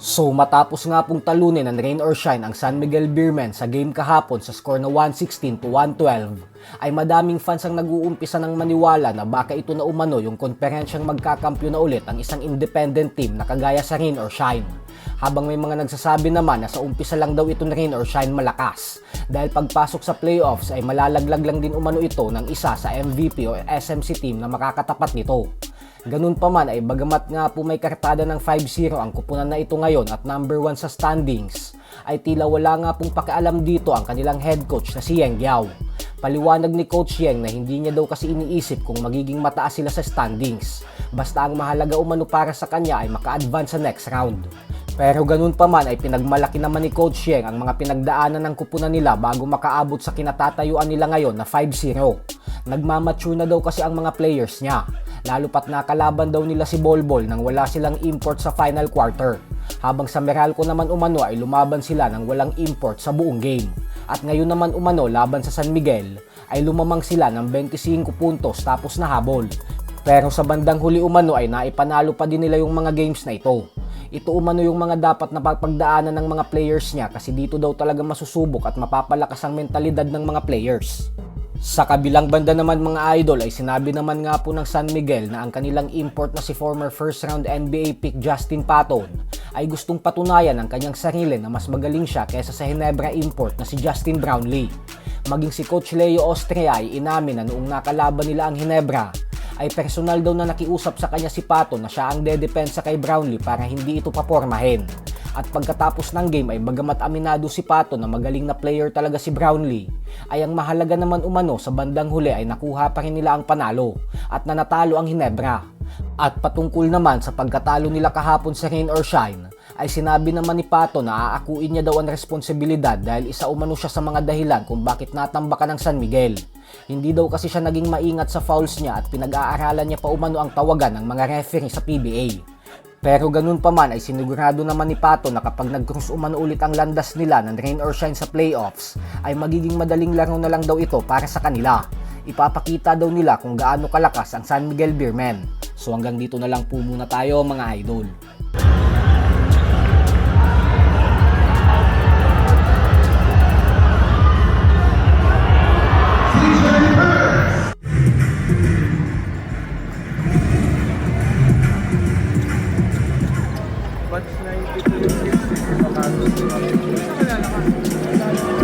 So matapos nga pong talunin ng rain or shine ang San Miguel Beermen sa game kahapon sa score na 116 to 112, ay madaming fans ang nag-uumpisa ng maniwala na baka ito na umano yung konferensyang magkakampyo na ulit ang isang independent team na kagaya sa rain or shine. Habang may mga nagsasabi naman na sa umpisa lang daw ito na rain or shine malakas, dahil pagpasok sa playoffs ay malalaglag lang din umano ito ng isa sa MVP o SMC team na makakatapat nito. Ganun pa man ay bagamat nga po may kartada ng 5-0 ang kupunan na ito ngayon at number 1 sa standings, ay tila wala nga pong pakialam dito ang kanilang head coach na si Yeng Guiao. Paliwanag ni Coach Yeng na hindi niya daw kasi iniisip kung magiging mataas sila sa standings, basta ang mahalaga umano para sa kanya ay maka-advance sa next round. Pero ganun pa man ay pinagmalaki naman ni Coach Yeng ang mga pinagdaanan ng kupunan nila bago makaabot sa kinatatayuan nila ngayon na 5-0. Nagmamature na daw kasi ang mga players niya, lalo pat nakalaban daw nila si Bolbol nang wala silang import sa final quarter. Habang sa Meralco naman umano ay lumaban sila nang walang import sa buong game. At ngayon naman umano laban sa San Miguel ay lumamang sila ng 25 puntos tapos nahabol. Pero sa bandang huli umano ay naipanalo pa din nila yung mga games na ito. Ito umano yung mga dapat na pagdaanan ng mga players niya kasi dito daw talaga masusubok at mapapalakas ang mentalidad ng mga players. Sa kabilang banda naman mga idol ay sinabi naman nga po ng San Miguel na ang kanilang import na si former first round NBA pick Justin Patton ay gustong patunayan ang kanyang sarili na mas magaling siya kaysa sa Ginebra import na si Justin Brownlee. Maging si Coach Leo Austria ay inamin na noong nakalaban nila ang Ginebra ay personal daw na nakiusap sa kanya si Patton na siya ang dedepensa kay Brownlee para hindi ito papormahin. At pagkatapos ng game ay bagamat aminado si Patton na magaling na player talaga si Brownlee, ay ang mahalaga naman umano sa bandang huli ay nakuha pa rin nila ang panalo at nanatalo ang Ginebra. At patungkol naman sa pagkatalo nila kahapon sa rain or shine, ay sinabi naman ni Patton na aakuin niya daw ang responsibilidad dahil isa umano siya sa mga dahilan kung bakit natambakan ng San Miguel. Hindi daw kasi siya naging maingat sa fouls niya at pinag-aaralan niya pa umano ang tawagan ng mga referee sa PBA. Pero ganun pa man ay sinigurado naman ni Patton na kapag nag-cross umano ulit ang landas nila ng rain or shine sa playoffs, ay magiging madaling laro na lang daw ito para sa kanila. Ipapakita daw nila kung gaano kalakas ang San Miguel Beermen. So hanggang dito na lang po muna tayo mga idol. Batch 92 yung 6 yung papasok. Wala naman.